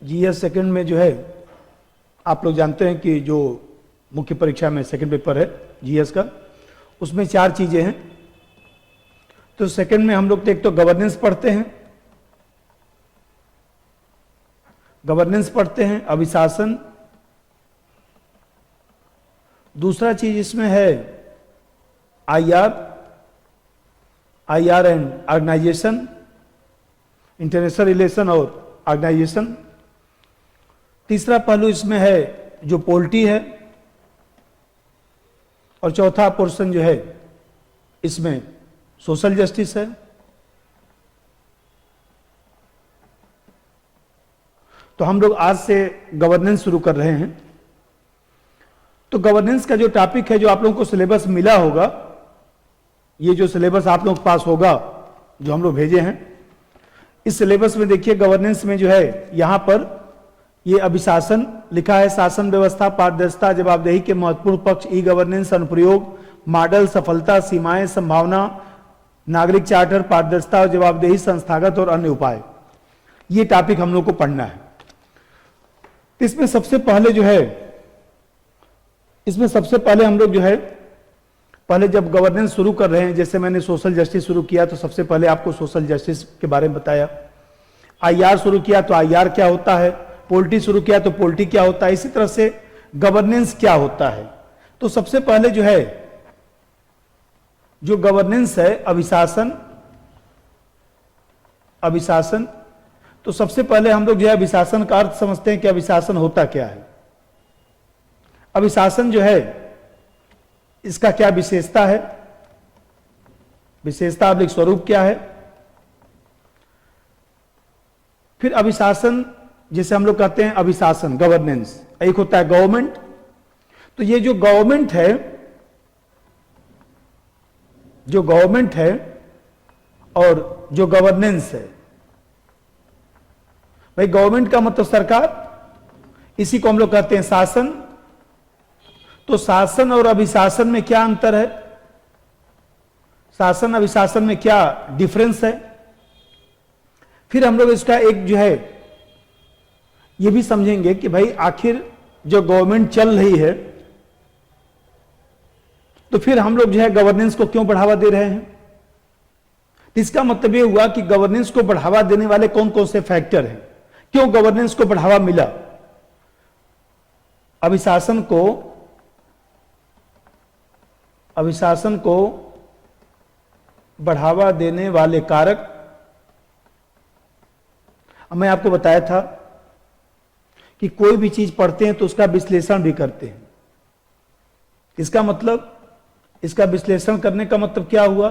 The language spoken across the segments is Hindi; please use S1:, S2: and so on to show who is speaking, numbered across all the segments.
S1: जीएस सेकंड में जो है, आप लोग जानते हैं कि जो मुख्य परीक्षा में सेकंड पेपर है जीएस का, उसमें 4 चीजें हैं। तो सेकंड में हम लोग एक तो गवर्नेंस पढ़ते हैं, अभिशासन। दूसरा चीज इसमें है IR and organization, international relation और ऑर्गेनाइजेशन। तीसरा पहलू इसमें है जो पॉलिटी है, और चौथा पोर्शन जो है इसमें सोशल जस्टिस है। तो हम लोग आज से गवर्नेंस शुरू कर रहे हैं। तो गवर्नेंस का जो टॉपिक है, जो आप लोगों को सिलेबस मिला होगा, ये जो सिलेबस आप लोग पास होगा, जो हम लोग भेजे हैं, इस सिलेबस में देखिए गवर्नेंस में जो है यहां पर ये अभिशासन लिखा है, शासन व्यवस्था, पारदर्शिता, जवाबदेही के महत्वपूर्ण पक्ष, ई गवर्नेंस, अनुप्रयोग, मॉडल, सफलता, सीमाएं, संभावना, नागरिक चार्टर, पारदर्शिता और जवाबदेही, संस्थागत और अन्य उपाय। ये टॉपिक हम लोग को पढ़ना है। इसमें सबसे पहले हम लोग जो है, पहले जब गवर्नेंस शुरू कर रहे हैं, जैसे मैंने सोशल जस्टिस शुरू किया तो सबसे पहले आपको सोशल जस्टिस के बारे में बताया। आईआर शुरू किया तो आईआर क्या होता है, पॉलिटी शुरू किया तो पॉलिटी क्या होता है, इसी तरह से गवर्नेंस क्या होता है। तो सबसे पहले जो है, जो गवर्नेंस है, अभिशासन। तो सबसे पहले हम लोग जो है अभिशासन का अर्थ समझते हैं कि अभिशासन होता क्या है। अभिशासन जो है, इसका क्या विशेषता है, विशेषता अवलिक स्वरूप क्या है। फिर अभिशासन, जिसे हम लोग कहते हैं अभिशासन, गवर्नेंस। एक होता है गवर्नमेंट। तो ये जो गवर्नमेंट है और जो गवर्नेंस है, भाई गवर्नमेंट का मतलब सरकार, इसी को हम लोग कहते हैं शासन। तो शासन और अभिशासन में क्या अंतर है, शासन अभिशासन में क्या डिफरेंस है। फिर हम लोग इसका एक जो है ये भी समझेंगे कि भाई आखिर जो गवर्नमेंट चल रही है, तो फिर हम लोग जो है गवर्नेंस को क्यों बढ़ावा दे रहे हैं। इसका मतलब यह हुआ कि गवर्नेंस को बढ़ावा देने वाले कौन कौन से फैक्टर हैं, क्यों गवर्नेंस को बढ़ावा मिला। अभिशासन को बढ़ावा देने वाले कारक, मैं आपको बताया था कि कोई भी चीज पढ़ते हैं तो उसका विश्लेषण भी करते हैं। इसका विश्लेषण करने का मतलब क्या हुआ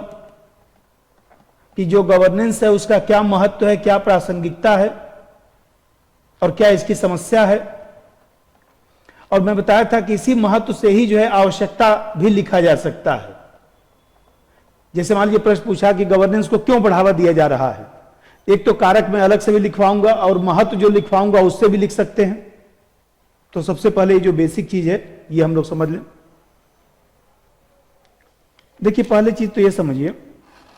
S1: कि जो गवर्नेंस है उसका क्या महत्व है, क्या प्रासंगिकता है और क्या इसकी समस्या है। और मैं बताया था कि इसी महत्व से ही जो है आवश्यकता भी लिखा जा सकता है। जैसे मान लीजिए प्रश्न पूछा कि गवर्नेंस को क्यों बढ़ावा दिया जा रहा है, एक तो कारक मैं अलग से भी लिखवाऊंगा और महत्व जो लिखवाऊंगा उससे भी लिख सकते हैं। तो सबसे पहले जो बेसिक चीज है ये हम लोग समझ लें। देखिए पहले चीज तो ये समझिए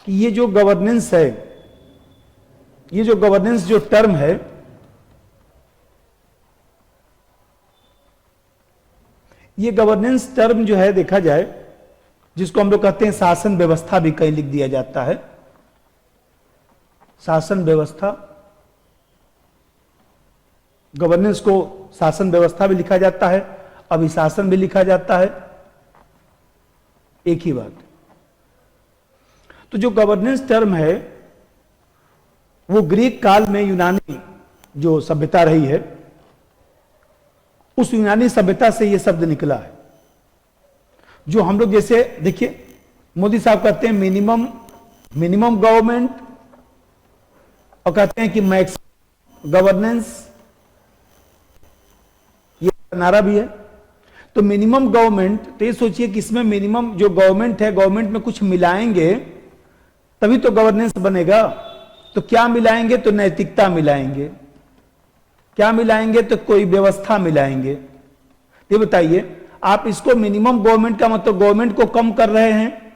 S1: कि ये जो गवर्नेंस है, ये जो गवर्नेंस जो टर्म है, ये गवर्नेंस टर्म जो है देखा जाए, जिसको हम लोग कहते हैं शासन व्यवस्था भी कहीं लिख दिया जाता है। शासन व्यवस्था, गवर्नेंस को शासन व्यवस्था भी लिखा जाता है, अभिशासन भी लिखा जाता है, एक ही बात। तो जो गवर्नेंस टर्म है वो ग्रीक काल में यूनानी जो सभ्यता रही है, उस यूनानी सभ्यता से ये शब्द निकला है। जो हम लोग जैसे देखिए मोदी साहब कहते हैं मिनिमम गवर्नमेंट, और कहते हैं कि मैक्सिमम गवर्नेंस, ये नारा भी है। तो मिनिमम गवर्नमेंट, तो ये सोचिए कि इसमें मिनिमम जो गवर्नमेंट है, गवर्नमेंट में कुछ मिलाएंगे तभी तो गवर्नेंस बनेगा। तो क्या मिलाएंगे, तो नैतिकता मिलाएंगे, क्या मिलाएंगे, तो कोई व्यवस्था मिलाएंगे। ये बताइए, आप इसको मिनिमम गवर्नमेंट का मतलब गवर्नमेंट को कम कर रहे हैं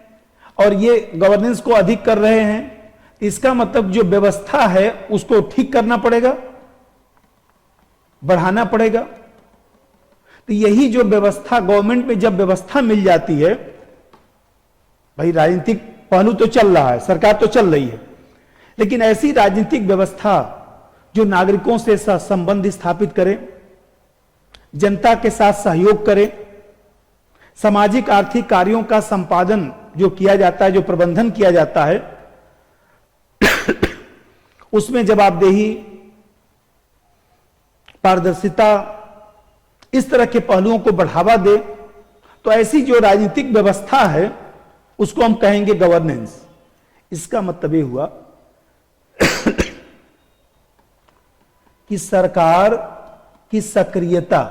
S1: और ये गवर्नेंस को अधिक कर रहे हैं, इसका मतलब जो व्यवस्था है उसको ठीक करना पड़ेगा। बढ़ाना पड़ेगा। तो यही जो व्यवस्था गवर्नमेंट में जब व्यवस्था मिल जाती है, भाई राजनीतिक पहलू तो चल रहा है, सरकार तो चल रही है, लेकिन ऐसी राजनीतिक व्यवस्था जो नागरिकों से संबंध स्थापित करे, जनता के साथ सहयोग करे, सामाजिक आर्थिक कार्यों का संपादन जो किया जाता है, जो प्रबंधन किया जाता है, उसमें जवाबदेही, पारदर्शिता, इस तरह के पहलुओं को बढ़ावा दे, तो ऐसी जो राजनीतिक व्यवस्था है उसको हम कहेंगे गवर्नेंस। इसका मतलब यह हुआ कि सरकार की सक्रियता,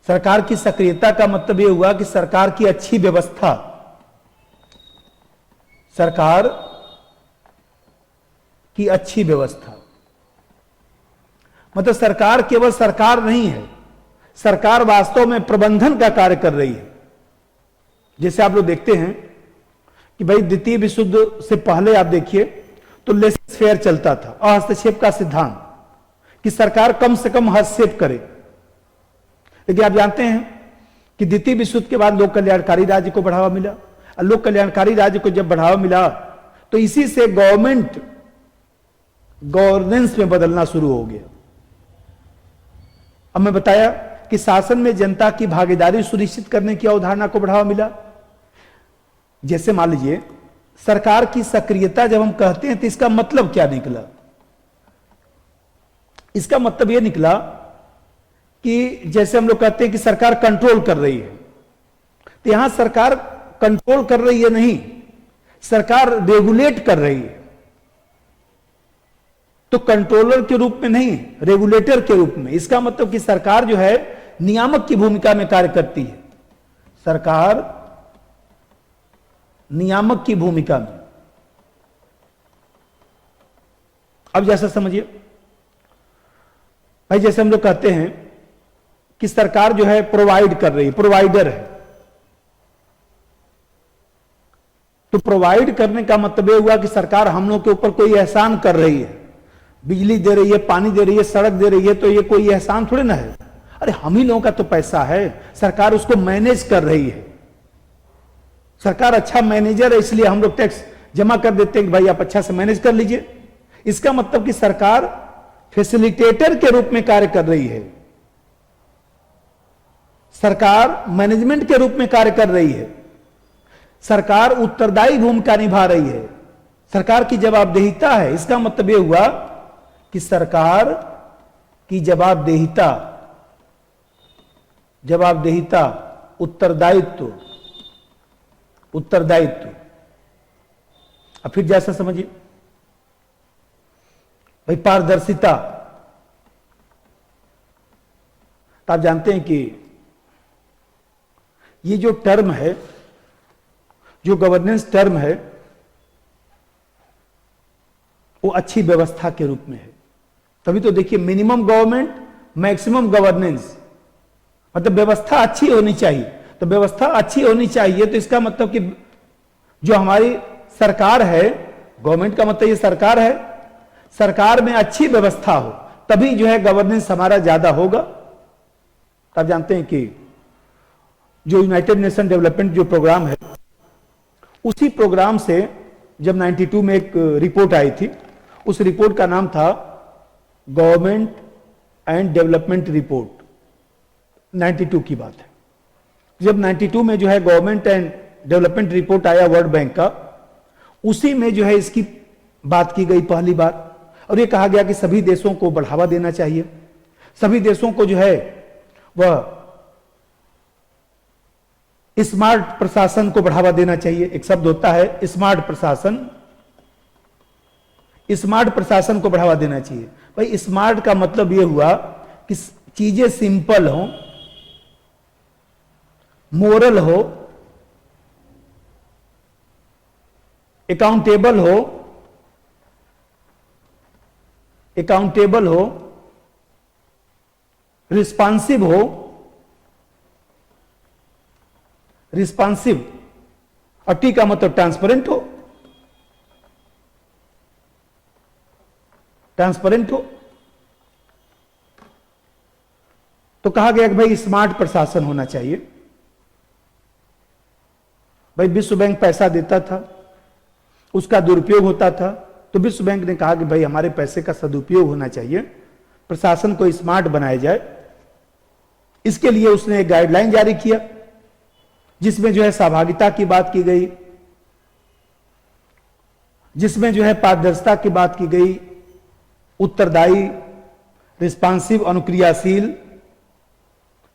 S1: सरकार की सक्रियता का मतलब यह हुआ कि सरकार की अच्छी व्यवस्था, सरकार की अच्छी व्यवस्था, मतलब सरकार केवल सरकार नहीं है, सरकार वास्तव में प्रबंधन का कार्य कर रही है। जैसे आप लोग देखते हैं कि भाई द्वितीय विश्व युद्ध से पहले आप देखिए तो लेसेस फेयर चलता था, हस्तक्षेप का सिद्धांत, कि सरकार कम से कम हस्तक्षेप करे। लेकिन आप जानते हैं कि द्वितीय विश्व युद्ध के बाद लोक कल्याणकारी राज्य को बढ़ावा मिला, और लोक कल्याणकारी राज्य को जब बढ़ावा मिला तो इसी से गवर्नमेंट गवर्नेंस में बदलना शुरू हो गया। अब मैं बताया कि शासन में जनता की भागीदारी सुनिश्चित करने की अवधारणा को बढ़ावा मिला। जैसे मान लीजिए सरकार की सक्रियता जब हम कहते हैं तो इसका मतलब क्या निकला? इसका मतलब यह निकला कि जैसे हम लोग कहते हैं कि सरकार कंट्रोल कर रही है, तो यहां सरकार कंट्रोल कर रही है नहीं, सरकार रेगुलेट कर रही है। तो कंट्रोलर के रूप में नहीं, रेगुलेटर के रूप में। इसका मतलब कि सरकार जो है नियामक की भूमिका में कार्य करती है, सरकार नियामक की भूमिका में। अब जैसा समझिए भाई, जैसे हम लोग कहते हैं कि सरकार जो है प्रोवाइड कर रही है, प्रोवाइडर है, तो प्रोवाइड करने का मतलब यह हुआ कि सरकार हम लोग के ऊपर कोई एहसान कर रही है, बिजली दे रही है, पानी दे रही है, सड़क दे रही है, तो ये कोई एहसान थोड़े ना है। अरे हम ही लोगों का तो पैसा है, सरकार उसको मैनेज कर रही है। सरकार अच्छा मैनेजर है, इसलिए हम लोग टैक्स जमा कर देते हैं कि भाई आप अच्छा से मैनेज कर लीजिए। इसका मतलब कि सरकार फैसिलिटेटर के रूप में कार्य कर रही है, सरकार मैनेजमेंट के रूप में कार्य कर रही है, सरकार उत्तरदायी भूमिका निभा रही है, सरकार की जवाबदेहिता है। इसका मतलब यह हुआ कि सरकार की जवाबदेहिता, जवाबदेहिता, उत्तरदायित्व, उत्तरदायित्व। अब फिर जैसा समझिए भाई, पारदर्शिता। तो आप जानते हैं कि ये जो टर्म है, जो गवर्नेंस टर्म है, वो अच्छी व्यवस्था के रूप में है। तभी तो देखिए मिनिमम गवर्नमेंट मैक्सिमम गवर्नेंस, मतलब व्यवस्था अच्छी होनी चाहिए। तो व्यवस्था अच्छी होनी चाहिए, तो इसका मतलब कि जो हमारी सरकार है, गवर्नमेंट का मतलब ये सरकार है, सरकार में अच्छी व्यवस्था हो तभी जो है गवर्नेंस हमारा ज्यादा होगा। तो आप जानते हैं कि जो यूनाइटेड नेशन डेवलपमेंट जो प्रोग्राम है, उसी प्रोग्राम से जब 92 में एक रिपोर्ट आई थी, उस रिपोर्ट का नाम था गवर्नमेंट एंड डेवलपमेंट रिपोर्ट। 92 की बात है। जब 92 में जो है गवर्नमेंट एंड डेवलपमेंट रिपोर्ट आया वर्ल्ड बैंक का, उसी में जो है इसकी बात की गई पहली बार, और ये कहा गया कि सभी देशों को बढ़ावा देना चाहिए, सभी देशों को जो है वह स्मार्ट प्रशासन को बढ़ावा देना चाहिए। एक शब्द होता है स्मार्ट प्रशासन, स्मार्ट प्रशासन को बढ़ावा देना चाहिए। भाई स्मार्ट का मतलब यह हुआ कि चीजें सिंपल हो, मोरल हो, अकाउंटेबल हो, अकाउंटेबल हो, रिस्पॉन्सिव हो, रिस्पॉन्सिव, और टी का मतलब ट्रांसपेरेंट हो, ट्रांसपेरेंट हो। तो कहा गया कि भाई स्मार्ट प्रशासन होना चाहिए। भाई विश्व बैंक पैसा देता था, उसका दुरुपयोग होता था, तो विश्व बैंक ने कहा कि भाई हमारे पैसे का सदुपयोग होना चाहिए, प्रशासन को स्मार्ट बनाया जाए। इसके लिए उसने एक गाइडलाइन जारी किया जिसमें जो है सहभागिता की बात की गई, जिसमें जो है पारदर्शिता की बात की गई, उत्तरदायी, रिस्पॉन्सिव अनुक्रियाशील,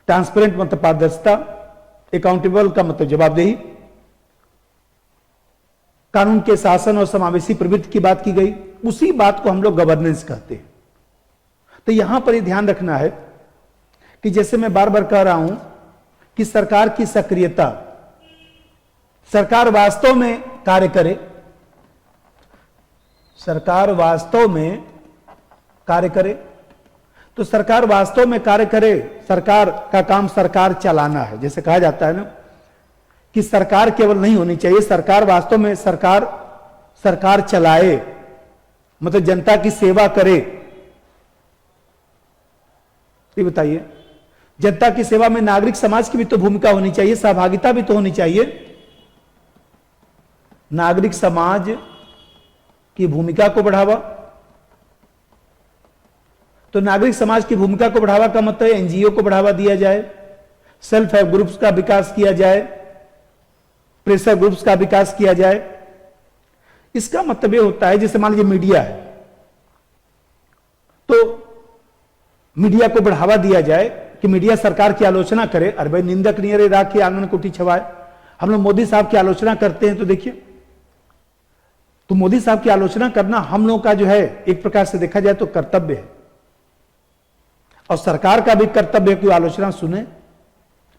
S1: ट्रांसपेरेंट मतलब पारदर्शिता, अकाउंटेबल का मतलब जवाबदेही, कानून के शासन और समावेशी प्रवृत्ति की बात की गई। उसी बात को हम लोग गवर्नेंस कहते हैं। तो यहां पर यह ध्यान रखना है कि जैसे मैं बार बार कह रहा हूं कि सरकार की सक्रियता, सरकार वास्तव में कार्य करे, सरकार वास्तव में कार्य करे, तो सरकार वास्तव में कार्य करे। सरकार का काम सरकार चलाना है। जैसे कहा जाता है ना कि सरकार केवल नहीं होनी चाहिए, सरकार वास्तव में सरकार चलाए, मतलब जनता की सेवा करे। ये बताइए, जनता की सेवा में नागरिक समाज की भी तो भूमिका होनी चाहिए, सहभागिता भी तो होनी चाहिए। नागरिक समाज की भूमिका को बढ़ावा, तो नागरिक समाज की भूमिका को बढ़ावा का मतलब एनजीओ को बढ़ावा दिया जाए, सेल्फ हेल्प ग्रुप्स का विकास किया जाए, प्रेशर ग्रुप्स का विकास किया जाए। इसका मतलब यह होता है, जैसे मान लीजिए मीडिया है, तो मीडिया को बढ़ावा दिया जाए कि मीडिया सरकार की आलोचना करे। अरे भाई, निंदक नियरे राखी आंगन कोठी छवाए। हम लोग मोदी साहब की आलोचना करते हैं तो देखिए, तो मोदी साहब की आलोचना करना हम लोग का जो है एक प्रकार से देखा जाए तो कर्तव्य है, और सरकार का भी कर्तव्य है कि आलोचना सुने।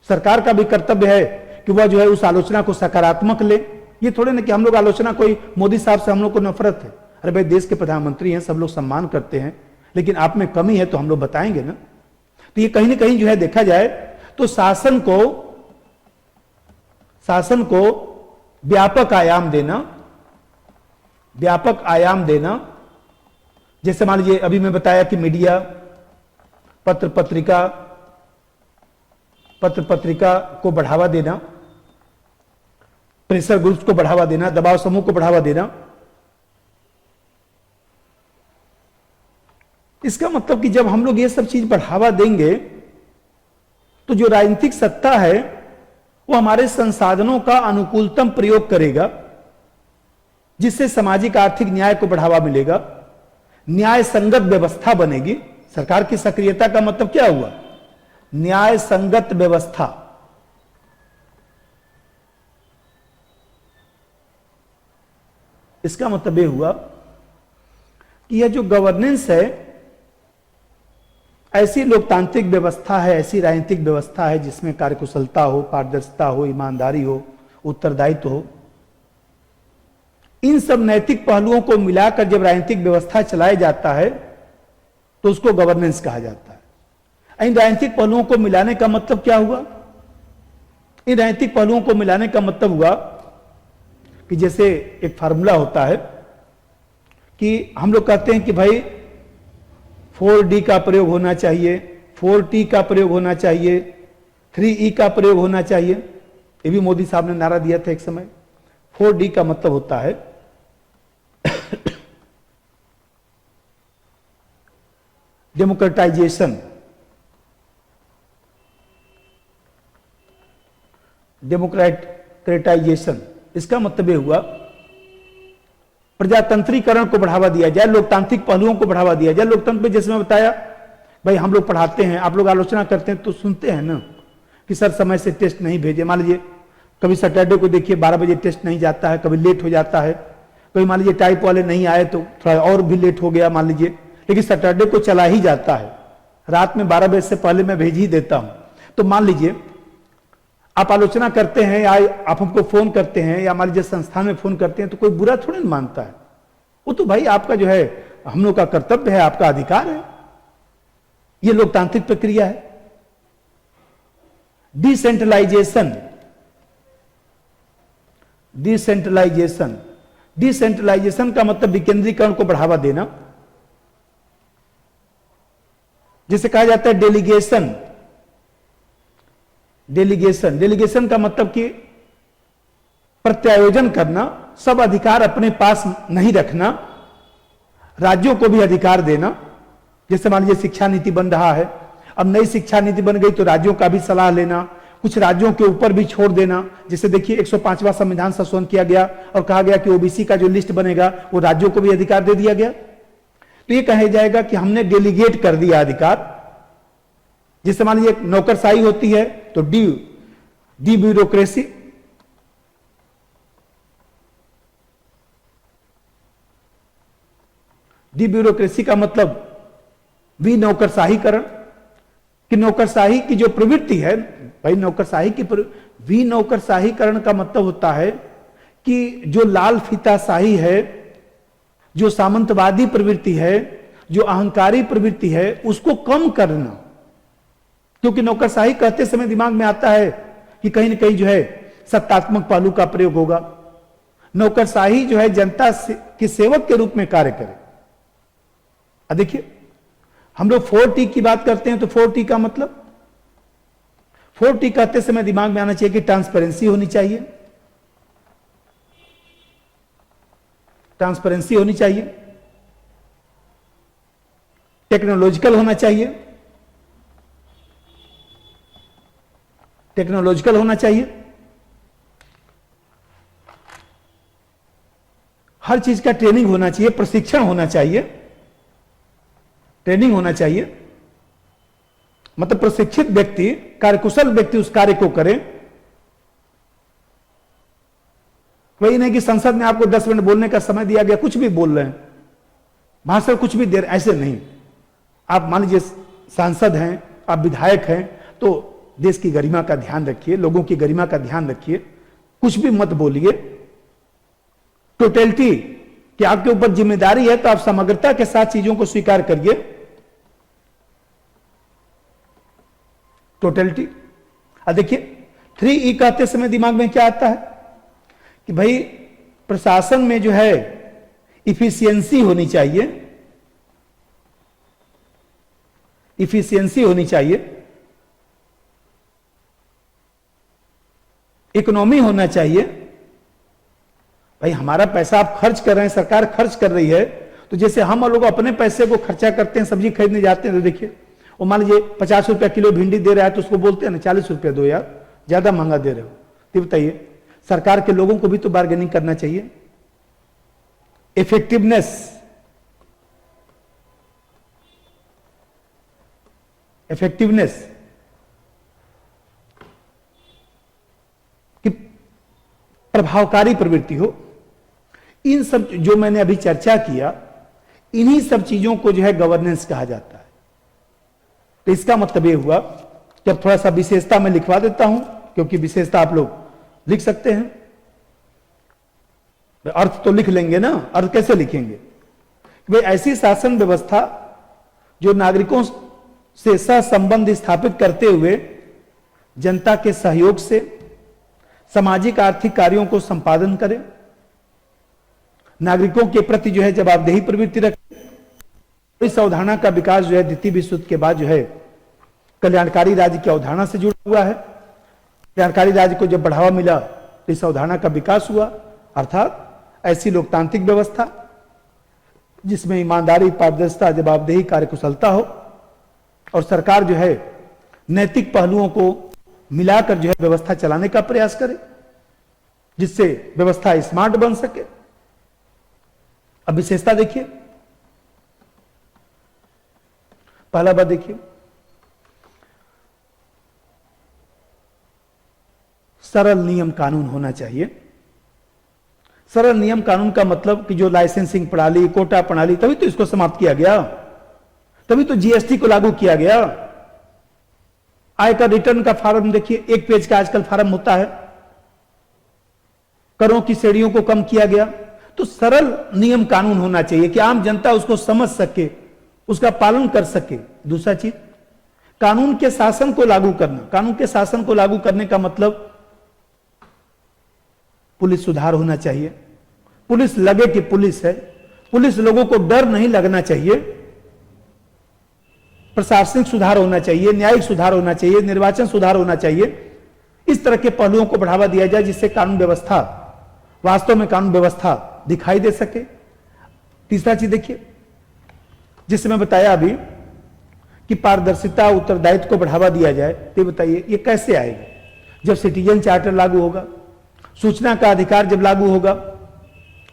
S1: सरकार का भी कर्तव्य है कि वह जो है उस आलोचना को सकारात्मक ले। ये थोड़े ना कि हम लोग आलोचना, कोई मोदी साहब से हम लोग को नफरत है। अरे भाई, देश के प्रधानमंत्री हैं, सब लोग सम्मान करते हैं, लेकिन आप में कमी है तो हम लोग बताएंगे ना। तो ये कहीं ना कहीं जो है देखा जाए तो शासन को व्यापक आयाम देना, जैसे मान लीजिए अभी मैं बताया कि मीडिया, पत्र पत्रिका को बढ़ावा देना, प्रेशर ग्रुप्स को बढ़ावा देना, दबाव समूह को बढ़ावा देना। इसका मतलब कि जब हम लोग ये सब चीज बढ़ावा देंगे तो जो राजनीतिक सत्ता है वो हमारे संसाधनों का अनुकूलतम प्रयोग करेगा, जिससे सामाजिक आर्थिक न्याय को बढ़ावा मिलेगा, न्याय संगत व्यवस्था बनेगी। सरकार की सक्रियता का मतलब क्या हुआ? न्याय संगत व्यवस्था। इसका मतलब यह हुआ कि यह जो गवर्नेंस है, ऐसी लोकतांत्रिक व्यवस्था है, ऐसी राजनीतिक व्यवस्था है जिसमें कार्यकुशलता हो, पारदर्शिता हो, ईमानदारी हो, उत्तरदायित्व हो। इन सब नैतिक पहलुओं को मिलाकर जब राजनीतिक व्यवस्था चलाया जाता है तो उसको गवर्नेंस कहा जाता है। इन राजनीतिक पहलुओं को मिलाने का मतलब क्या हुआ? इन राजनीतिक पहलुओं को मिलाने का मतलब हुआ कि जैसे एक फार्मूला होता है कि हम लोग कहते हैं कि भाई 4D का प्रयोग होना चाहिए, 4T का प्रयोग होना चाहिए, 3E का प्रयोग होना चाहिए। ये भी मोदी साहब ने नारा दिया था एक समय। 4D का मतलब होता है डेमोक्रेटाइजेशन, इसका मतलब यह हुआ प्रजातंत्रीकरण को बढ़ावा दिया जाए, लोकतांत्रिक पहलुओं को बढ़ावा दिया जाए। लोकतंत्र में जैसे मैं बताया, भाई हम लोग पढ़ाते हैं, आप लोग आलोचना करते हैं तो सुनते हैं ना कि सर समय से टेस्ट नहीं भेजे। मान लीजिए कभी सैटरडे को देखिए 12 बजे टेस्ट नहीं जाता है, कभी लेट हो जाता है, कभी मान लीजिए टाइप वाले नहीं आए तो थोड़ा और भी लेट हो गया मान लीजिए, लेकिन सैटरडे को चला ही जाता है। रात में 12 बजे से पहले मैं भेज ही देता हूं। तो मान लीजिए आप आलोचना करते हैं या आप हमको फोन करते हैं या मान लीजिए संस्थान में फोन करते हैं तो कोई बुरा थोड़ी ना मानता है। वो तो भाई आपका जो है, हम लोग का कर्तव्य है, आपका अधिकार है। ये लोकतांत्रिक प्रक्रिया है। डिसेंट्रलाइजेशन का मतलब विकेंद्रीकरण को बढ़ावा देना। जिसे कहा जाता है डेलीगेशन, डेलीगेशन, डेलीगेशन का मतलब कि प्रत्यायोजन करना, सब अधिकार अपने पास नहीं रखना, राज्यों को भी अधिकार देना। जैसे मान लीजिए शिक्षा नीति बन रहा है, अब नई शिक्षा नीति बन गई तो राज्यों का भी सलाह लेना, कुछ राज्यों के ऊपर भी छोड़ देना। जैसे देखिए 105वां संविधान संशोधन किया गया और कहा गया कि ओबीसी का जो लिस्ट बनेगा वो राज्यों को भी अधिकार दे दिया गया। तो ये कहा जाएगा कि हमने डेलीगेट कर दिया अधिकार। जैसे मान लीजिए नौकरशाही होती है तो डी ब्यूरोक्रेसी, डी ब्यूरोक्रेसी का मतलब विनौकरशाहीकरण, कि नौकरशाही की जो प्रवृत्ति है, भाई नौकरशाही की विनौकरशाहीकरण का मतलब होता है कि जो लाल फीताशाही है, जो सामंतवादी प्रवृत्ति है, जो अहंकारी प्रवृत्ति है, उसको कम करना। क्योंकि नौकरशाही कहते समय दिमाग में आता है कि कहीं ना कहीं जो है सत्तात्मक पहलू का प्रयोग होगा। नौकरशाही जो है जनता के सेवक के रूप में कार्य करे। अब देखिए हम लोग 4T की बात करते हैं तो 4T का मतलब, 4T कहते समय दिमाग में आना चाहिए कि ट्रांसपेरेंसी होनी चाहिए, ट्रांसपेरेंसी होनी चाहिए, टेक्नोलॉजिकल होना चाहिए, टेक्नोलॉजिकल होना चाहिए, हर चीज का ट्रेनिंग होना चाहिए, प्रशिक्षण होना चाहिए, ट्रेनिंग होना चाहिए, मतलब प्रशिक्षित व्यक्ति, कार्यकुशल व्यक्ति उस कार्य को करे। वही नहीं कि संसद में आपको 10 मिनट बोलने का समय दिया गया, कुछ भी बोल रहे हैं, भाषण कुछ भी दे रहे, ऐसे नहीं। आप मान लीजिए सांसद हैं, आप विधायक हैं, तो देश की गरिमा का ध्यान रखिए, लोगों की गरिमा का ध्यान रखिए, कुछ भी मत बोलिए। टोटलिटी कि आपके ऊपर जिम्मेदारी है तो आप समग्रता के साथ चीजों को स्वीकार करिए। टोटलिटी। अब देखिए 3E कहते समय दिमाग में क्या आता है कि भाई प्रशासन में जो है इफिशियंसी होनी चाहिए, इफिशियंसी होनी चाहिए, इकोनॉमी होना चाहिए। भाई हमारा पैसा आप खर्च कर रहे हैं, सरकार खर्च कर रही है, तो जैसे हम लोग अपने पैसे को खर्चा करते हैं, सब्जी खरीदने जाते हैं तो देखिए वो मान लीजिए 50 रुपया किलो भिंडी दे रहा है तो उसको बोलते हैं ना 40 रुपया दो यार, ज्यादा महंगा दे रहे हो। तो बताइए सरकार के लोगों को भी तो बार्गेनिंग करना चाहिए। इफेक्टिवनेस, इफेक्टिवनेस कि प्रभावकारी प्रवृत्ति हो। इन सब जो मैंने अभी चर्चा किया, इन्हीं सब चीजों को जो है गवर्नेंस कहा जाता है। तो इसका मतलब ये हुआ कि अब थोड़ा सा विशेषता मैं लिखवा देता हूं, क्योंकि विशेषता आप लोग लिख सकते हैं, अर्थ तो लिख लेंगे ना, अर्थ कैसे लिखेंगे? भाई ऐसी शासन व्यवस्था जो नागरिकों से सहसंबंध स्थापित करते हुए जनता के सहयोग से सामाजिक आर्थिक कार्यों को संपादन करे, नागरिकों के प्रति जो है जवाबदेही प्रवृत्ति रखे। इस अवधारणा का विकास जो है द्वितीय विश्व युद्ध के बाद जो है कल्याणकारी राज्य की अवधारणा से जुड़ा हुआ है। कल्याणकारी राज्य को जब बढ़ावा मिला तो इस अवधारणा का विकास हुआ, अर्थात ऐसी लोकतांत्रिक व्यवस्था जिसमें ईमानदारी, पारदर्शिता, जवाबदेही, कार्यकुशलता हो और सरकार जो है नैतिक पहलुओं को मिलाकर जो है व्यवस्था चलाने का प्रयास करे, जिससे व्यवस्था स्मार्ट बन सके। अब विशेषता देखिए, पहला बात देखिए, सरल नियम कानून होना चाहिए। सरल नियम कानून का मतलब कि जो लाइसेंसिंग प्रणाली, कोटा प्रणाली, तभी तो इसको समाप्त किया गया, तभी तो जीएसटी को लागू किया गया। आयकर रिटर्न का फॉर्म देखिए, 1 पेज का आजकल फॉर्म होता है। करों की श्रेणियों को कम किया गया। तो सरल नियम कानून होना चाहिए कि आम जनता उसको समझ सके, उसका पालन कर सके। दूसरा चीज, कानून के शासन को लागू करना। कानून के शासन को लागू करने का मतलब पुलिस सुधार होना चाहिए। पुलिस लगे कि पुलिस है, पुलिस लोगों को डर नहीं लगना चाहिए। प्रशासनिक सुधार होना चाहिए, न्यायिक सुधार होना चाहिए, निर्वाचन सुधार होना चाहिए। इस तरह के पहलुओं को बढ़ावा दिया जाए जिससे कानून व्यवस्था, वास्तव में कानून व्यवस्था दिखाई दे सके। तीसरा चीज देखिए, जिससे मैं बताया अभी कि पारदर्शिता, उत्तरदायित्व को बढ़ावा दिया जाए, तो बताइए ये कैसे आएगा? जब सिटीजन चार्टर लागू होगा, सूचना का अधिकार जब लागू होगा।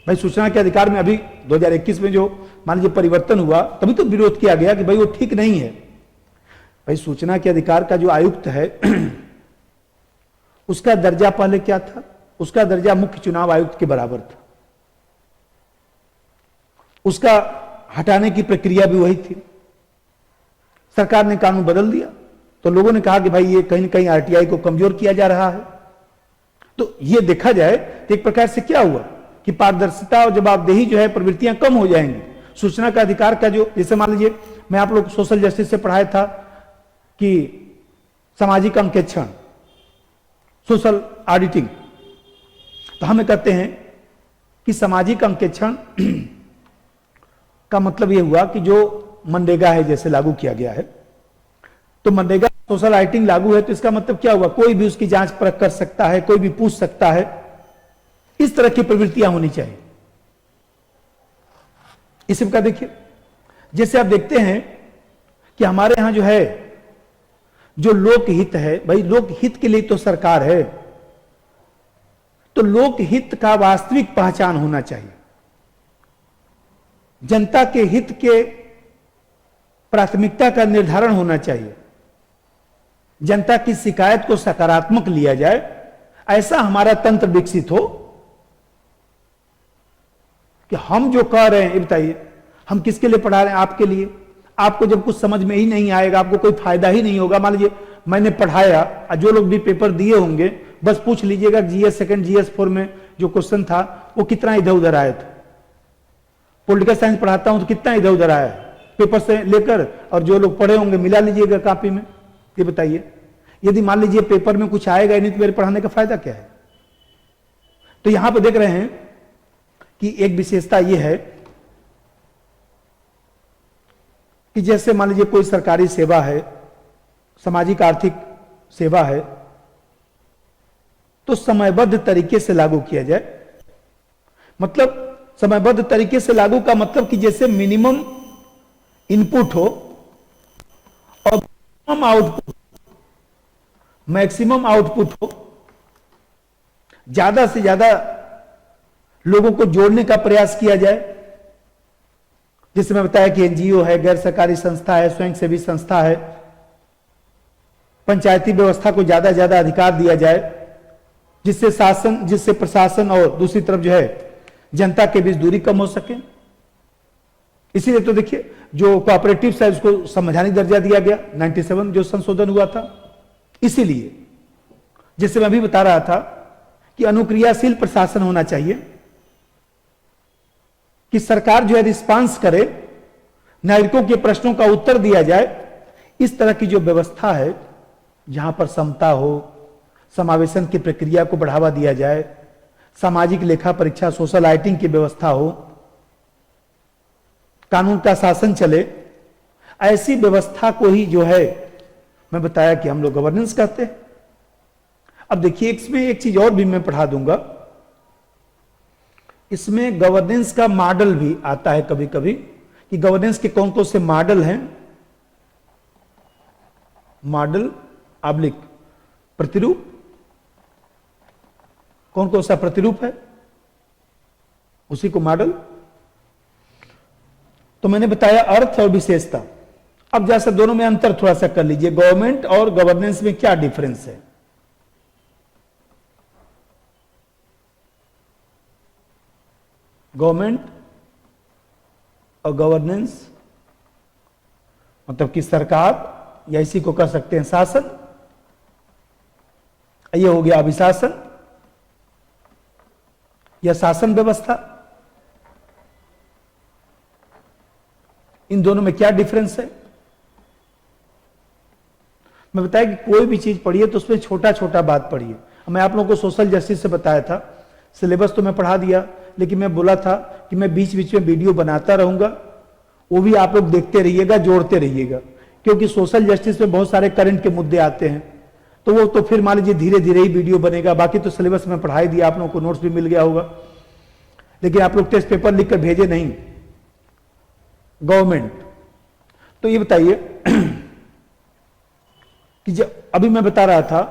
S1: भाई सूचना के अधिकार में अभी 2021 में जो मान लीजिए परिवर्तन हुआ, तभी तो विरोध किया गया कि भाई वो ठीक नहीं है। भाई सूचना के अधिकार का जो आयुक्त है उसका दर्जा पहले क्या था? उसका दर्जा मुख्य चुनाव आयुक्त के बराबर था। उसका हटाने की प्रक्रिया भी वही थी। सरकार ने कानून बदल दिया तो लोगों ने कहा कि भाई ये कहीं ना कहीं आरटीआई को कमजोर किया जा रहा है। तो ये देखा जाए तो एक प्रकार से क्या हुआ कि पारदर्शिता और जवाबदेही जो है प्रवृत्तियां कम हो जाएंगी। सूचना का अधिकार का जो, जैसे मान लीजिए मैं आप लोग सोशल जस्टिस से पढ़ाया था कि सामाजिक अंकेक्षण, सोशल ऑडिटिंग, तो हमें कहते हैं कि सामाजिक अंकेक्षण का मतलब यह हुआ कि जो मनरेगा है जैसे लागू किया गया है, तो मनरेगा सोशल ऑडिटिंग लागू है तो इसका मतलब क्या हुआ? कोई भी उसकी जांच परख कर सकता है, कोई भी पूछ सकता है। इस तरह की प्रवृत्तियां होनी चाहिए। इसी प्रकार देखिए, जैसे आप देखते हैं कि हमारे यहां जो है जो लोकहित है, भाई लोकहित के लिए तो सरकार है, तो लोकहित का वास्तविक पहचान होना चाहिए। जनता के हित के प्राथमिकता का निर्धारण होना चाहिए। जनता की शिकायत को सकारात्मक लिया जाए, ऐसा हमारा तंत्र विकसित हो कि हम जो कह रहे हैं, ये बताइए हम किसके लिए पढ़ा रहे हैं? आपके लिए। आपको जब कुछ समझ में ही नहीं आएगा, आपको कोई फायदा ही नहीं होगा। मान लीजिए मैंने पढ़ाया, जो लोग भी पेपर दिए होंगे बस पूछ लीजिएगा जीएस सेकंड, जीएस 4 में जो क्वेश्चन था वो कितना इधर उधर आया था। पॉलिटिकल साइंस पढ़ाता हूं तो कितना इधर उधर आया पेपर से लेकर, और जो लोग पढ़े होंगे मिला लीजिएगा कॉपी में। ये बताइए, यदि मान लीजिए पेपर में कुछ आएगा ही नहीं तो मेरे पढ़ाने का फायदा क्या है? तो यहां पर देख रहे हैं कि एक विशेषता यह है कि जैसे मान लीजिए कोई सरकारी सेवा है, सामाजिक आर्थिक सेवा है, तो समयबद्ध तरीके से लागू किया जाए। मतलब समयबद्ध तरीके से लागू का मतलब कि जैसे मिनिमम इनपुट हो और मैक्सिमम आउटपुट, मैक्सिमम आउटपुट हो, ज्यादा से ज्यादा लोगों को जोड़ने का प्रयास किया जाए। जैसे मैं बताया कि एनजीओ है, गैर सरकारी संस्था है, स्वयंसेवी संस्था है, पंचायती व्यवस्था को ज्यादा ज्यादा अधिकार दिया जाए, जिससे प्रशासन और दूसरी तरफ जो है जनता के बीच दूरी कम हो सके। इसीलिए तो देखिए जो कोऑपरेटिव्स है उसको संवैधानिक दर्जा दिया गया, 97 जो संशोधन हुआ था। इसीलिए जैसे मैं अभी बता रहा था कि अनुक्रियाशील प्रशासन होना चाहिए, कि सरकार जो है रिस्पांस करे, नागरिकों के प्रश्नों का उत्तर दिया जाए। इस तरह की जो व्यवस्था है जहां पर समता हो, समावेशन की प्रक्रिया को बढ़ावा दिया जाए, सामाजिक लेखा परीक्षा, सोशल ऑडिटिंग की व्यवस्था हो, कानून का शासन चले, ऐसी व्यवस्था को ही जो है मैं बताया कि हम लोग गवर्नेंस कहते हैं। अब देखिए इसमें एक चीज और भी मैं पढ़ा दूंगा, इसमें गवर्नेंस का मॉडल भी आता है कभी कभी, कि गवर्नेंस के कौन कौन से मॉडल हैं। मॉडल ऑब्लिक प्रतिरूप, कौन कौन सा प्रतिरूप है उसी को मॉडल। तो मैंने बताया अर्थ और विशेषता। अब जैसा दोनों में अंतर थोड़ा सा कर लीजिए, गवर्नमेंट और गवर्नेंस में क्या डिफरेंस है। गवर्नमेंट और गवर्नेंस मतलब कि सरकार, या इसी को कह सकते हैं शासन। यह हो गया अभिशासन या शासन व्यवस्था। इन दोनों में क्या डिफरेंस है? मैं बताया कि कोई भी चीज पढ़िए तो उसमें छोटा छोटा बात पढ़िए। मैं आप लोगों को सोशल जस्टिस से बताया था, सिलेबस तो मैं पढ़ा दिया, लेकिन मैं बोला था कि मैं बीच बीच में वीडियो बनाता रहूंगा, वो भी आप लोग देखते रहिएगा, जोड़ते रहिएगा, क्योंकि सोशल जस्टिस में बहुत सारे करंट के मुद्दे आते हैं। तो वो तो फिर मान लीजिए धीरे धीरे ही वीडियो बनेगा। बाकी तो सिलेबस में पढ़ाई दिया, आप लोगों को नोट्स भी मिल गया होगा, लेकिन आप लोग टेस्ट पेपर लिख कर भेजे नहीं गवर्नमेंट। तो ये बताइए कि जब अभी मैं बता रहा था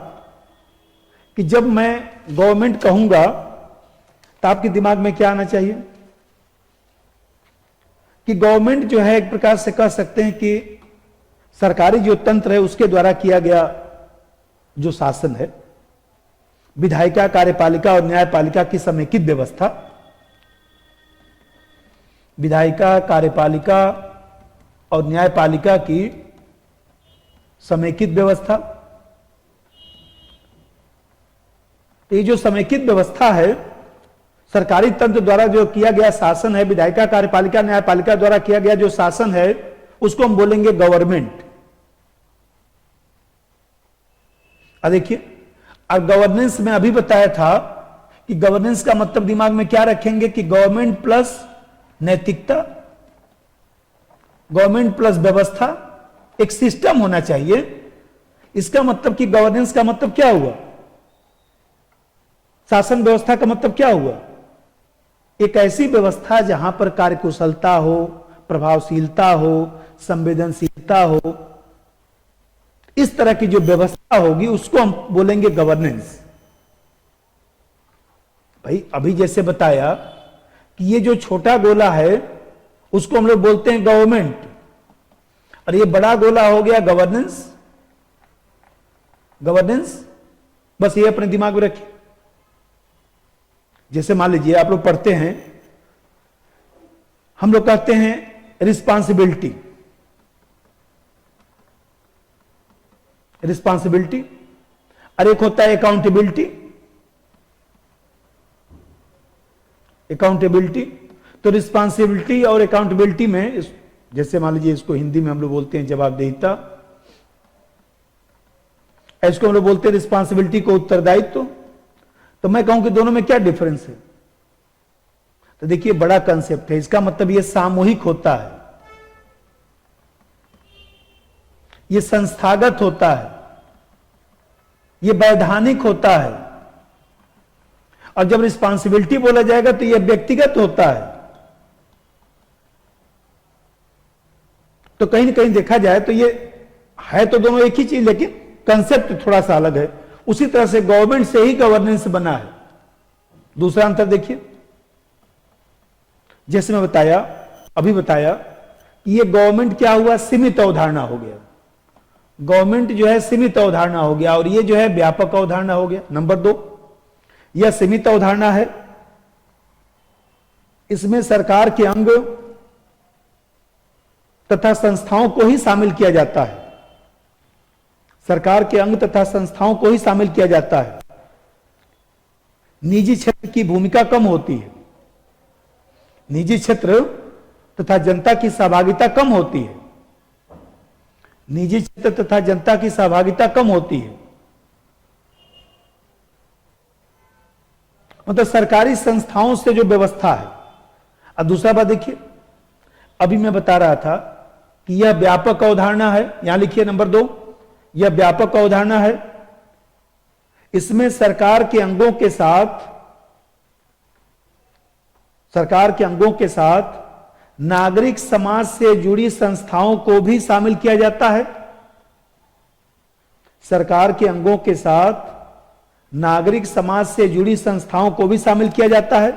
S1: कि जब मैं गवर्नमेंट कहूंगा तो आपके दिमाग में क्या आना चाहिए कि गवर्नमेंट जो है एक प्रकार से कह सकते हैं कि सरकारी जो तंत्र है उसके द्वारा किया गया जो शासन है, विधायिका, कार्यपालिका और न्यायपालिका की समेकित व्यवस्था। विधायिका, कार्यपालिका और न्यायपालिका की समेकित व्यवस्था। ये जो समेकित व्यवस्था है, सरकारी तंत्र द्वारा जो किया गया शासन है, विधायिका, कार्यपालिका, न्यायपालिका द्वारा किया गया जो शासन है, उसको हम बोलेंगे गवर्नमेंट। अब देखिए, अब गवर्नेंस में अभी बताया था कि गवर्नेंस का मतलब दिमाग में क्या रखेंगे कि गवर्नमेंट प्लस नैतिकता, गवर्नमेंट प्लस व्यवस्था, एक सिस्टम होना चाहिए। इसका मतलब कि गवर्नेंस का मतलब क्या हुआ, शासन व्यवस्था का मतलब क्या हुआ, एक ऐसी व्यवस्था जहां पर कार्यकुशलता हो, प्रभावशीलता हो, संवेदनशीलता हो, इस तरह की जो व्यवस्था होगी उसको हम बोलेंगे गवर्नेंस। भाई अभी जैसे बताया कि ये जो छोटा गोला है उसको हम लोग बोलते हैं गवर्नमेंट, और ये बड़ा गोला हो गया गवर्नेंस। गवर्नेंस बस ये अपने दिमाग में रखिए। जैसे मान लीजिए आप लोग पढ़ते हैं, हम लोग कहते हैं रिस्पांसिबिलिटी, रिस्पांसिबिलिटी, और एक होता है अकाउंटेबिलिटी। अकाउंटेबिलिटी, तो रिस्पांसिबिलिटी और अकाउंटेबिलिटी में जैसे मान लीजिए इसको हिंदी में हम लोग बोलते हैं जवाबदेहिता, इसको हम लोग बोलते हैं रिस्पांसिबिलिटी को उत्तरदायित्व। तो मैं कहूं कि दोनों में क्या डिफरेंस है, तो देखिए बड़ा कंसेप्ट है। इसका मतलब यह सामूहिक होता है, यह संस्थागत होता है, यह वैधानिक होता है, और जब रिस्पांसिबिलिटी बोला जाएगा तो यह व्यक्तिगत होता है। तो कहीं ना कहीं देखा जाए तो ये है तो दोनों एक ही चीज, लेकिन कंसेप्ट थोड़ा सा अलग है। उसी तरह से गवर्नमेंट से ही गवर्नेंस बना है। दूसरा अंतर देखिए, जैसे मैं बताया, अभी बताया कि ये गवर्नमेंट क्या हुआ, सीमित अवधारणा हो गया। गवर्नमेंट जो है सीमित अवधारणा हो गया, और ये जो है व्यापक अवधारणा हो गया। नंबर 2, यह सीमित अवधारणा है, इसमें सरकार के अंग तथा संस्थाओं को ही शामिल किया जाता है। सरकार के अंग तथा संस्थाओं को ही शामिल किया जाता है। निजी क्षेत्र की भूमिका कम होती है, निजी क्षेत्र तथा जनता की सहभागिता कम होती है, निजी क्षेत्र तथा जनता की सहभागिता कम होती है। मतलब सरकारी संस्थाओं से जो व्यवस्था है। अब दूसरा बात देखिए, अभी मैं बता रहा था कि यह व्यापक अवधारणा है। यहां लिखिए नंबर 2, यह व्यापक अवधारणा है। इसमें सरकार के अंगों के साथ नागरिक समाज से जुड़ी संस्थाओं को भी शामिल किया जाता है। सरकार के अंगों के साथ नागरिक समाज से जुड़ी संस्थाओं को भी शामिल किया जाता है।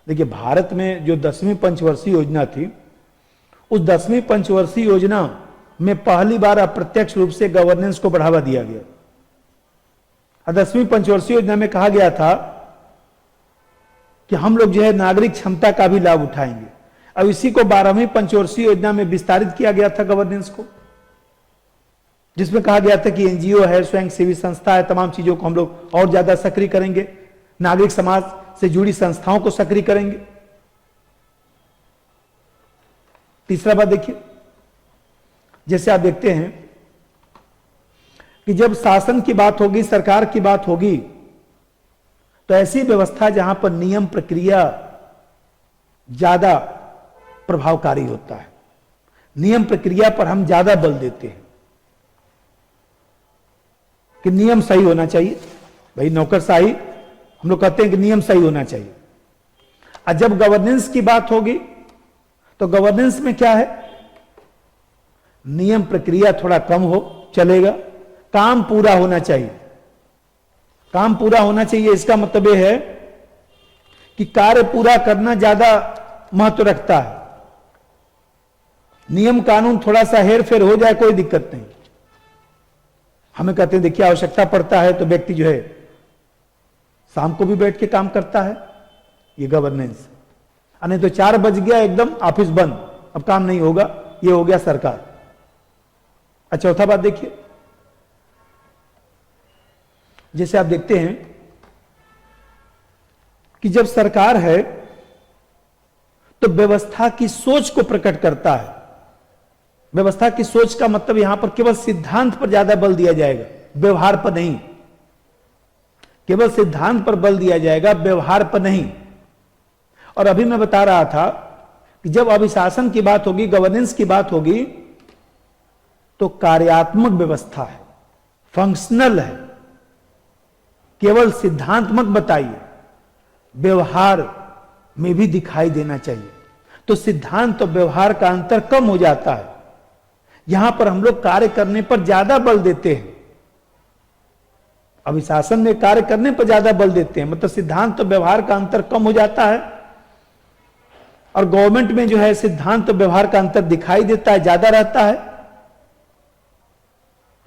S1: देखिए, भारत में जो 10वीं पंचवर्षीय योजना थी, उस 10वीं पंचवर्षीय योजना में पहली बार अप्रत्यक्ष रूप से गवर्नेंस को बढ़ावा दिया गया। 10वीं पंचवर्षीय योजना में कहा गया था कि हम लोग जो है नागरिक क्षमता का भी लाभ उठाएंगे। अब इसी को 12वीं पंचवर्षीय योजना में विस्तारित किया गया था गवर्नेंस को, जिसमें कहा गया था कि एनजीओ है, स्वयं सेवी संस्था है, तमाम चीजों को हम लोग और ज्यादा सक्रिय करेंगे, नागरिक समाज से जुड़ी संस्थाओं को सक्रिय करेंगे। तीसरा बात देखिए, जैसे आप देखते हैं कि जब शासन की बात होगी, सरकार की बात होगी, तो ऐसी व्यवस्था जहां पर नियम प्रक्रिया ज्यादा प्रभावकारी होता है, नियम प्रक्रिया पर हम ज्यादा बल देते हैं। कि नियम सही होना चाहिए। भाई नौकरशाही हम लोग कहते हैं कि नियम सही होना चाहिए। और जब गवर्नेंस की बात होगी तो गवर्नेंस में क्या है, नियम प्रक्रिया थोड़ा कम हो चलेगा, काम पूरा होना चाहिए। काम पूरा होना चाहिए इसका मतलब यह है कि कार्य पूरा करना ज्यादा महत्व रखता है। नियम कानून थोड़ा सा हेर फेर हो जाए कोई दिक्कत नहीं। हमें कहते हैं देखिए आवश्यकता पड़ता है तो व्यक्ति जो है शाम को भी बैठ के काम करता है, ये गवर्नेंस। नहीं तो 4 बज गया एकदम ऑफिस बंद, अब काम नहीं होगा, ये हो गया सरकार। अच्छा चौथा बात देखिए, जैसे आप देखते हैं कि जब सरकार है तो व्यवस्था की सोच को प्रकट करता है। व्यवस्था की सोच का मतलब यहां पर केवल सिद्धांत पर ज्यादा बल दिया जाएगा, व्यवहार पर नहीं। केवल सिद्धांत पर बल दिया जाएगा, व्यवहार पर नहीं। और अभी मैं बता रहा था कि जब अभिशासन की बात होगी, गवर्नेंस की बात होगी, तो कार्यात्मक व्यवस्था है, फंक्शनल है। केवल सिद्धांत मत बताइए, व्यवहार में भी दिखाई देना चाहिए। तो सिद्धांत और व्यवहार का अंतर कम हो जाता है। यहां पर हम लोग कार्य करने पर ज्यादा बल देते हैं, अभिशासन में कार्य करने पर ज्यादा बल देते हैं, मतलब सिद्धांत और व्यवहार का अंतर कम हो जाता है। और गवर्नमेंट में जो है सिद्धांत और व्यवहार का अंतर दिखाई देता है, ज्यादा रहता है।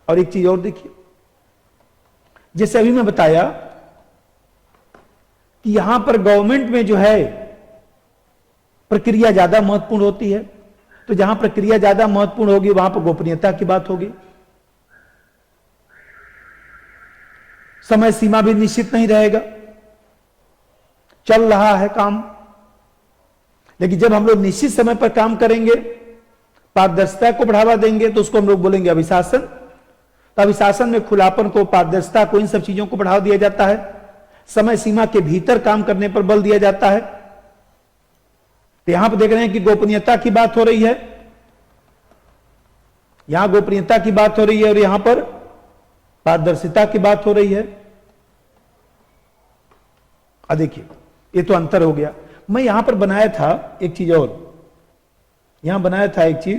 S1: और एक चीज और देखिए, जैसे अभी मैं बताया कि यहां पर गवर्नमेंट में जो है प्रक्रिया ज्यादा महत्वपूर्ण होती है, तो जहां प्रक्रिया ज्यादा महत्वपूर्ण होगी वहां पर गोपनीयता की बात होगी। समय सीमा भी निश्चित नहीं रहेगा, चल रहा है काम। लेकिन जब हम लोग निश्चित समय पर काम करेंगे, पारदर्शिता को बढ़ावा देंगे, तो उसको हम लोग बोलेंगे अभिशासन। तो अभिशासन में खुलापन को, पारदर्शिता को, इन सब चीजों को बढ़ावा दिया जाता है। समय सीमा के भीतर काम करने पर बल दिया जाता है। तो यहां पर देख रहे हैं कि गोपनीयता की बात हो रही है, यहां गोपनीयता की बात हो रही है और यहां पर पारदर्शिता की बात हो रही है। अब देखिए ये तो अंतर हो गया। मैं यहां पर बनाया था एक चीज और, यहां बनाया था एक चीज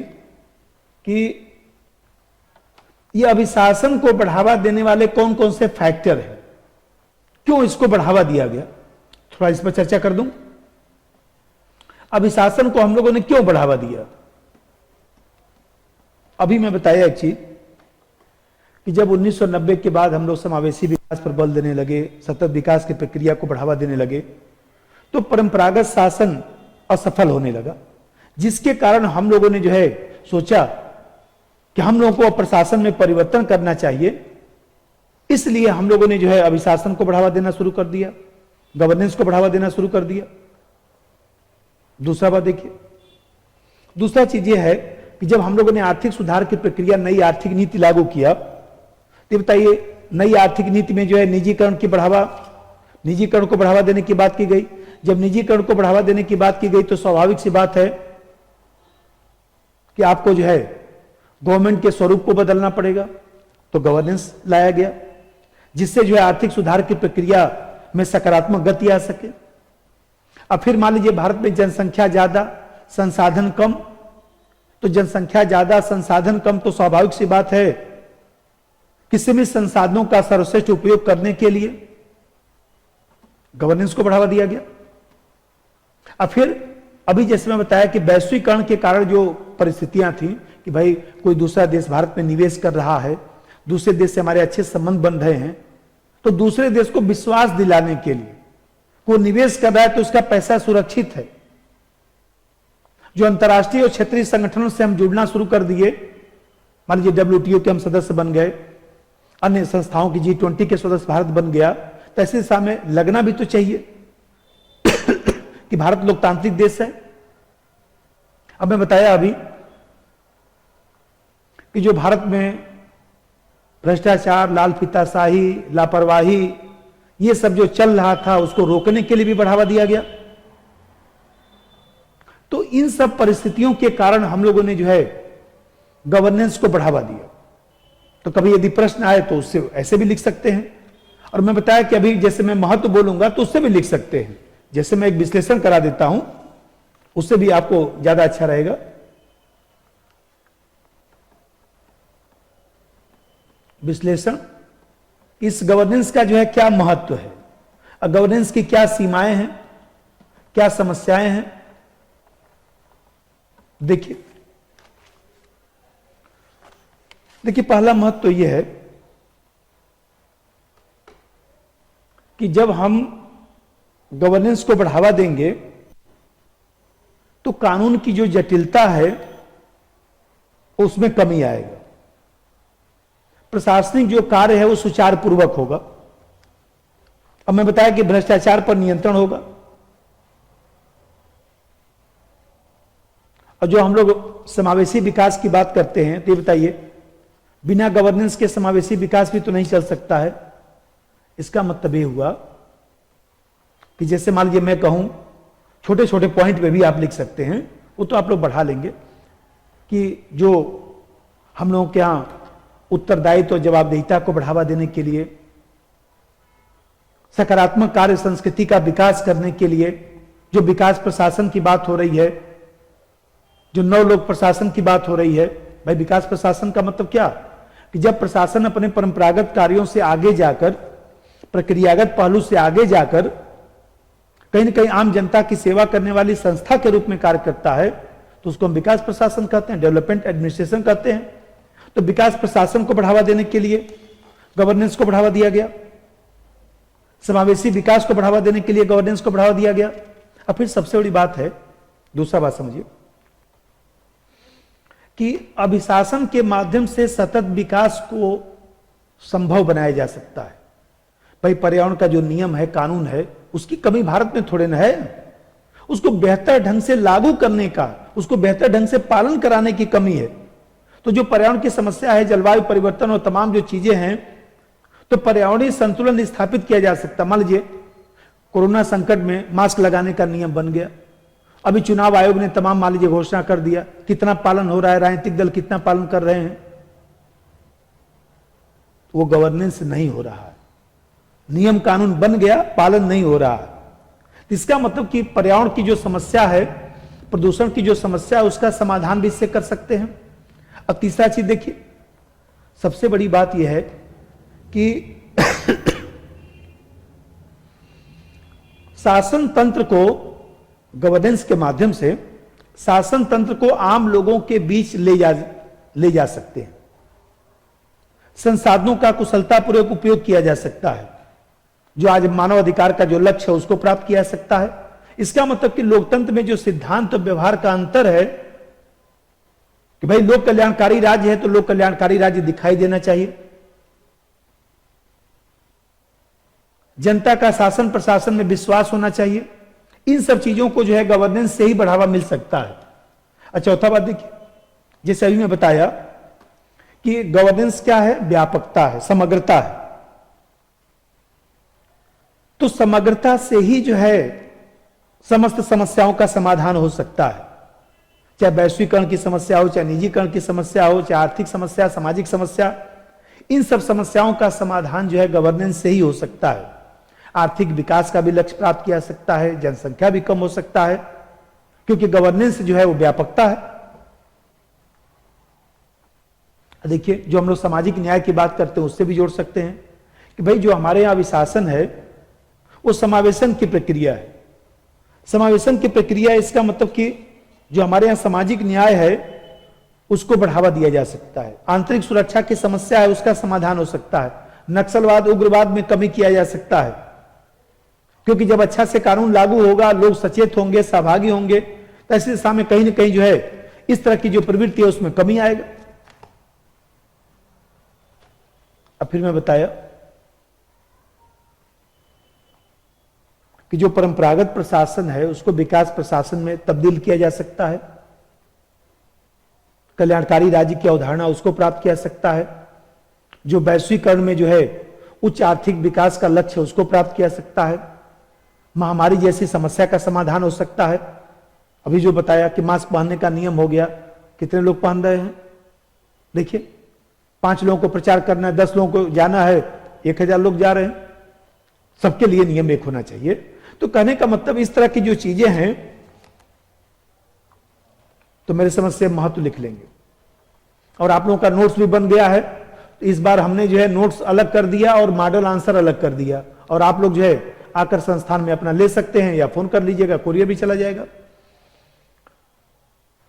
S1: कि ये अभिशासन को बढ़ावा देने वाले कौन कौन से फैक्टर हैं, क्यों इसको बढ़ावा दिया गया, थोड़ा इस पर चर्चा कर दूं। अभिशासन को हम लोगों ने क्यों बढ़ावा दिया। अभी मैं बताया एक चीज कि जब 1990 के बाद हम लोग समावेशी विकास पर बल देने लगे, सतत विकास की प्रक्रिया को बढ़ावा देने लगे, तो परंपरागत शासन असफल होने लगा, जिसके कारण हम लोगों ने जो है सोचा कि हम लोगों को प्रशासन में परिवर्तन करना चाहिए। इसलिए हम लोगों ने जो है अभिशासन को बढ़ावा देना शुरू कर दिया, गवर्नेंस को बढ़ावा देना शुरू कर दिया। दूसरा बात देखिए, दूसरा चीज यह है कि जब हम लोगों ने आर्थिक सुधार की प्रक्रिया, नई आर्थिक नीति लागू किया, तो बताइए नई आर्थिक नीति में जो है निजीकरण को बढ़ावा देने की बात की गई। जब निजीकरण को बढ़ावा देने की बात की गई तो स्वाभाविक सी बात है कि आपको जो है गवर्नमेंट के स्वरूप को बदलना पड़ेगा, तो गवर्नेंस लाया गया, जिससे जो है आर्थिक सुधार की प्रक्रिया में सकारात्मक गति आ सके। अब फिर मान लीजिए भारत में जनसंख्या ज्यादा, संसाधन कम, तो जनसंख्या ज्यादा, संसाधन कम, तो स्वाभाविक सी बात है किसी भी संसाधनों का सर्वश्रेष्ठ उपयोग करने के लिए गवर्नेंस को बढ़ावा दिया गया। अब फिर अभी जैसे मैं बताया कि वैश्वीकरण के कारण जो परिस्थितियां थी कि भाई कोई दूसरा देश भारत में निवेश कर रहा है, दूसरे देश से हमारे अच्छे संबंध बन रहे हैं, तो दूसरे देश को विश्वास दिलाने के लिए वो निवेश कर रहा है तो उसका पैसा सुरक्षित है। जो अंतर्राष्ट्रीय और क्षेत्रीय संगठनों से हम जुड़ना शुरू कर दिए, मान लीजिए WTO के हम सदस्य बन गए, अन्य संस्थाओं की G20 के सदस्य भारत बन गया, तो ऐसे दिशा में लगना भी तो चाहिए कि भारत लोकतांत्रिक देश है। अब मैं बताया अभी कि जो भारत में भ्रष्टाचार, लाल फीताशाही, लापरवाही, ये सब जो चल रहा था, उसको रोकने के लिए भी बढ़ावा दिया गया। तो इन सब परिस्थितियों के कारण हम लोगों ने जो है गवर्नेंस को बढ़ावा दिया। तो कभी यदि प्रश्न आए तो उससे ऐसे भी लिख सकते हैं, और मैं बताया कि अभी जैसे मैं महत्व बोलूंगा तो उससे भी लिख सकते हैं, जैसे मैं एक विश्लेषण करा देता हूं उससे भी आपको ज्यादा अच्छा रहेगा। विश्लेषण, इस गवर्नेंस का जो है क्या महत्व है, और गवर्नेंस की क्या सीमाएं हैं, क्या समस्याएं हैं। देखिए पहला महत्व तो यह है कि जब हम गवर्नेंस को बढ़ावा देंगे तो कानून की जो जटिलता है उसमें कमी आएगा, प्रशासनिक जो कार्य है वो सुचारू पूर्वक होगा। अब मैं बताया कि भ्रष्टाचार पर नियंत्रण होगा, और जो हम लोग समावेशी विकास की बात करते हैं तो ये बताइए, बिना गवर्नेंस के समावेशी विकास भी तो नहीं चल सकता है। इसका मतलब ये हुआ कि जैसे मान लीजिए मैं कहूं, छोटे छोटे पॉइंट पे भी आप लिख सकते हैं, वो तो आप लोग बढ़ा लेंगे, कि जो हम लोगों के यहां उत्तरदायित्व और जवाबदेहिता को बढ़ावा देने के लिए, सकारात्मक कार्य संस्कृति का विकास करने के लिए जो विकास प्रशासन की बात हो रही है, जो नवलोक प्रशासन की बात हो रही है। भाई विकास प्रशासन का मतलब क्या, कि जब प्रशासन अपने परंपरागत कार्यों से आगे जाकर, प्रक्रियागत पहलू से आगे जाकर कहीं न कहीं आम जनता की सेवा करने वाली संस्था के रूप में कार्य करता है, तो उसको हम विकास प्रशासन कहते हैं, डेवलपमेंट एडमिनिस्ट्रेशन कहते हैं। तो विकास प्रशासन को बढ़ावा देने के लिए गवर्नेंस को बढ़ावा दिया गया, समावेशी विकास को बढ़ावा देने के लिए गवर्नेंस को बढ़ावा दिया गया। अब फिर सबसे बड़ी बात है, दूसरा बात समझिए, कि अभिशासन के माध्यम से सतत विकास को संभव बनाया जा सकता है। भाई पर्यावरण का जो नियम है, कानून है, उसकी कमी भारत में थोड़े न है, उसको बेहतर ढंग से लागू करने का, उसको बेहतर ढंग से पालन कराने की कमी है। तो जो पर्यावरण की समस्या है, जलवायु परिवर्तन और तमाम जो चीजें हैं, तो पर्यावरणीय संतुलन स्थापित किया जा सकता। मान लीजिए कोरोना संकट में मास्क लगाने का नियम बन गया, अभी चुनाव आयोग ने तमाम मान लीजिए घोषणा कर दिया, कितना पालन हो रहा है, राजनीतिक दल कितना पालन कर रहे हैं, वो गवर्नेंस नहीं हो रहा है। नियम कानून बन गया, पालन नहीं हो रहा है। इसका मतलब कि पर्यावरण की जो समस्या है, प्रदूषण की जो समस्या है, उसका समाधान भी इससे कर सकते हैं। अब तीसरा चीज देखिए, सबसे बड़ी बात यह है कि शासन तंत्र को, गवर्नेंस के माध्यम से शासन तंत्र को आम लोगों के बीच ले जा सकते हैं, संसाधनों का कुशलतापूर्वक उपयोग किया जा सकता है, जो आज मानव अधिकार का जो लक्ष्य है उसको प्राप्त किया जा सकता है। इसका मतलब कि लोकतंत्र में जो सिद्धांत और व्यवहार का अंतर है, कि भाई लोक कल्याणकारी राज्य है तो लोक कल्याणकारी राज्य दिखाई देना चाहिए, जनता का शासन प्रशासन में विश्वास होना चाहिए। इन सब चीजों को जो है गवर्नेंस से ही बढ़ावा मिल सकता है। अच्छा, चौथा बात देखिए, जैसे अभी मैं बताया कि गवर्नेंस क्या है, व्यापकता है, समग्रता है। तो समग्रता से ही जो है समस्त समस्याओं का समाधान हो सकता है, चाहे वैश्वीकरण की समस्या हो, चाहे निजीकरण की समस्या हो, चाहे आर्थिक समस्या, सामाजिक समस्या, इन सब समस्याओं का समाधान जो है गवर्नेंस से ही हो सकता है। आर्थिक विकास का भी लक्ष्य प्राप्त किया जा सकता है, जनसंख्या भी कम हो सकता है, क्योंकि गवर्नेंस जो है वो व्यापकता है। देखिए, जो हम लोग सामाजिक न्याय की बात करते हैं उससे भी जोड़ सकते हैं कि भाई जो हमारे यहां अभिशासन है वो समावेशन की प्रक्रिया है। समावेशन की प्रक्रिया, इसका मतलब कि जो हमारे यहां सामाजिक न्याय है उसको बढ़ावा दिया जा सकता है, आंतरिक सुरक्षा की समस्या है उसका समाधान हो सकता है, नक्सलवाद उग्रवाद में कमी किया जा सकता है, क्योंकि जब अच्छा से कानून लागू होगा, लोग सचेत होंगे, सहभागी होंगे, तो ऐसी दिशा में कहीं ना कहीं जो है इस तरह की जो प्रवृत्ति है उसमें कमी आएगा। अब फिर मैं बताया कि जो परंपरागत प्रशासन है उसको विकास प्रशासन में तब्दील किया जा सकता है, कल्याणकारी राज्य की अवधारणा उसको प्राप्त किया जा सकता है, जो वैश्वीकरण में जो है उच्च आर्थिक विकास का लक्ष्य उसको प्राप्त किया जा सकता है, महामारी जैसी समस्या का समाधान हो सकता है। अभी जो बताया कि मास्क पहनने का नियम हो गया, कितने लोग पहन रहे हैं, देखिए 5 लोगों को प्रचार करना है, 10 लोगों को जाना है, 1000 लोग जा रहे हैं, सबके लिए नियम एक होना चाहिए। तो कहने का मतलब इस तरह की जो चीजें हैं, तो मेरे समझ से महत्व लिख लेंगे। और आप लोगों का नोट्स भी बन गया है, तो इस बार हमने जो है नोट्स अलग कर दिया और मॉडल आंसर अलग कर दिया, और आप लोग जो है आकर संस्थान में अपना ले सकते हैं या फोन कर लीजिएगा, कोरियर भी चला जाएगा।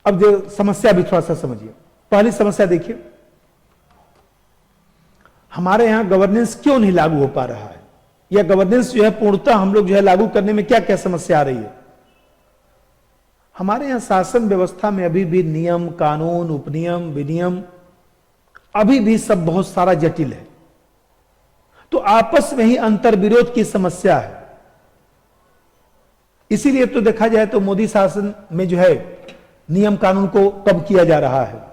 S1: अब जो समस्या भी थोड़ा सा समझिए। पहली समस्या देखिए, हमारे यहां गवर्नेंस क्यों नहीं लागू हो पा रहा है, या गवर्नेंस जो है पूर्णतः हम लोग जो है लागू करने में क्या क्या समस्या आ रही है। हमारे यहां शासन व्यवस्था में अभी भी नियम, कानून, उपनियम, विनियम अभी भी सब बहुत सारा जटिल है। तो आपस में ही अंतर विरोध की समस्या है। इसीलिए तो देखा जाए तो मोदी शासन में जो है नियम कानून को कम किया जा रहा है।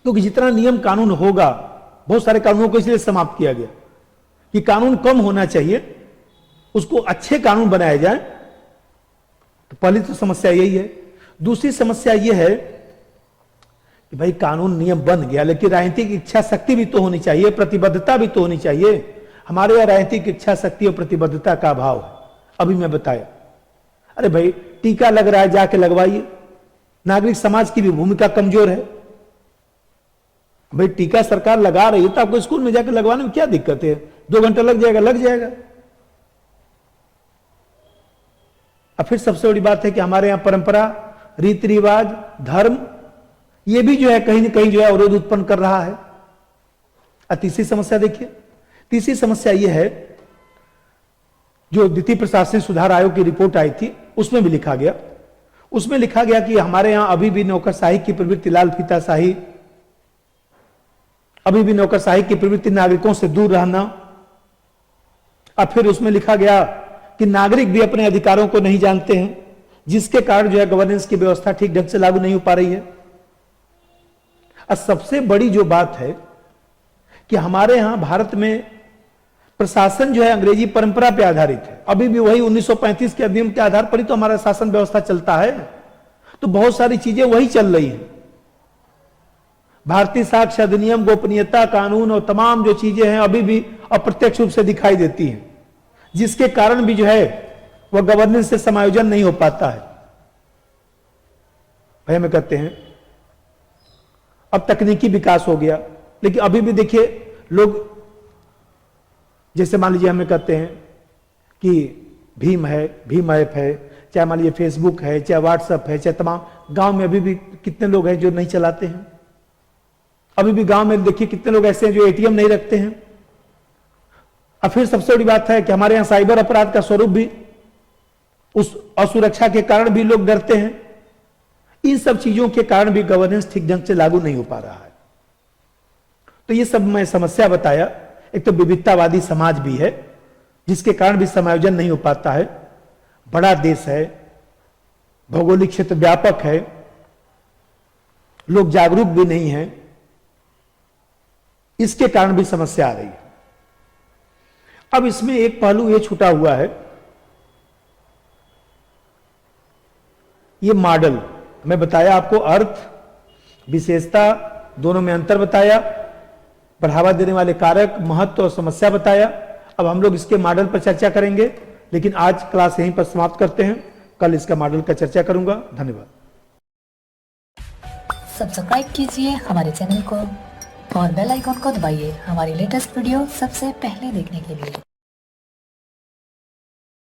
S1: क्योंकि जितना नियम कानून होगा, बहुत सारे कानूनों को इसलिए समाप्त किया गया कि कानून कम होना चाहिए, उसको अच्छे कानून बनाए जाए। तो पहली तो समस्या यही है। दूसरी समस्या यह है कि भाई कानून नियम बन गया, लेकिन राजनीतिक इच्छा शक्ति भी तो होनी चाहिए, प्रतिबद्धता भी तो होनी चाहिए। हमारे यहाँ राजनीतिक इच्छा शक्ति और प्रतिबद्धता का अभाव है। अभी मैं बताया, अरे भाई टीका लग रहा है, जाके लगवाइए। नागरिक समाज की भी भूमिका कमजोर है। भाई टीका सरकार लगा रही है तो आपको स्कूल में जाकर लगवाने में क्या दिक्कत है? 2 घंटा लग जाएगा, लग जाएगा। अब फिर सबसे बड़ी बात है कि हमारे यहां परंपरा, रीति रिवाज, धर्म, ये भी जो है कहीं ना कहीं जो है अवरोध उत्पन्न कर रहा है। और तीसरी समस्या देखिए, तीसरी समस्या यह है, जो द्वितीय प्रशासनिक सुधार आयोग की रिपोर्ट आई थी उसमें भी लिखा गया, उसमें लिखा गया कि हमारे यहां अभी भी नौकरशाही की प्रवृत्ति, लाल फीताशाही, अभी भी नौकरशाही की प्रवृत्ति, नागरिकों से दूर रहना। अब फिर उसमें लिखा गया कि नागरिक भी अपने अधिकारों को नहीं जानते हैं, जिसके कारण जो है गवर्नेंस की व्यवस्था ठीक ढंग से लागू नहीं हो पा रही है। और सबसे बड़ी जो बात है कि हमारे यहां भारत में प्रशासन जो है अंग्रेजी परंपरा पर आधारित है। अभी भी वही 1935 के अधिनियम के आधार पर ही तो हमारा शासन व्यवस्था चलता है। तो बहुत सारी चीजें वही चल रही हैं। भारतीय साक्ष्य अधिनियम, गोपनीयता कानून और तमाम जो चीजें हैं अभी भी अप्रत्यक्ष रूप से दिखाई देती हैं, जिसके कारण भी जो है वह गवर्नेंस से समायोजन नहीं हो पाता है। भैया में कहते हैं अब तकनीकी विकास हो गया, लेकिन अभी भी देखिए लोग, जैसे मान लीजिए हमें कहते हैं कि भीम है, भीम ऐप है, चाहे मान लीजिए फेसबुक है, चाहे व्हाट्सएप है, चाहे तमाम, गांव में अभी भी कितने लोग हैं जो नहीं चलाते हैं। अभी भी गांव में देखिए कितने लोग ऐसे हैं जो एटीएम नहीं रखते हैं। और फिर सबसे बड़ी बात है कि हमारे यहां साइबर अपराध का स्वरूप भी, उस असुरक्षा के कारण भी लोग डरते हैं। इन सब चीजों के कारण भी गवर्नेंस ठीक ढंग से लागू नहीं हो पा रहा है। तो ये सब मैं समस्या बताया। एक तो विविधतावादी समाज भी है, जिसके कारण भी समायोजन नहीं हो पाता है। बड़ा देश है, भौगोलिक क्षेत्र व्यापक है, लोग जागरूक भी नहीं है, इसके कारण भी समस्या आ रही है। अब इसमें एक पहलू ये छूटा हुआ है, ये मॉडल मैं बताया आपको, अर्थ, विशेषता, दोनों में अंतर बताया, बढ़ावा देने वाले कारक, महत्व और समस्या बताया। अब हम लोग इसके मॉडल पर चर्चा करेंगे, लेकिन आज क्लास यहीं पर समाप्त करते हैं। कल इसका मॉडल का चर्चा करूंगा। धन्यवाद।
S2: सब्सक्राइब कीजिए हमारे चैनल को और बेल आइकॉन को दबाइए हमारी लेटेस्ट वीडियो सबसे पहले देखने के लिए।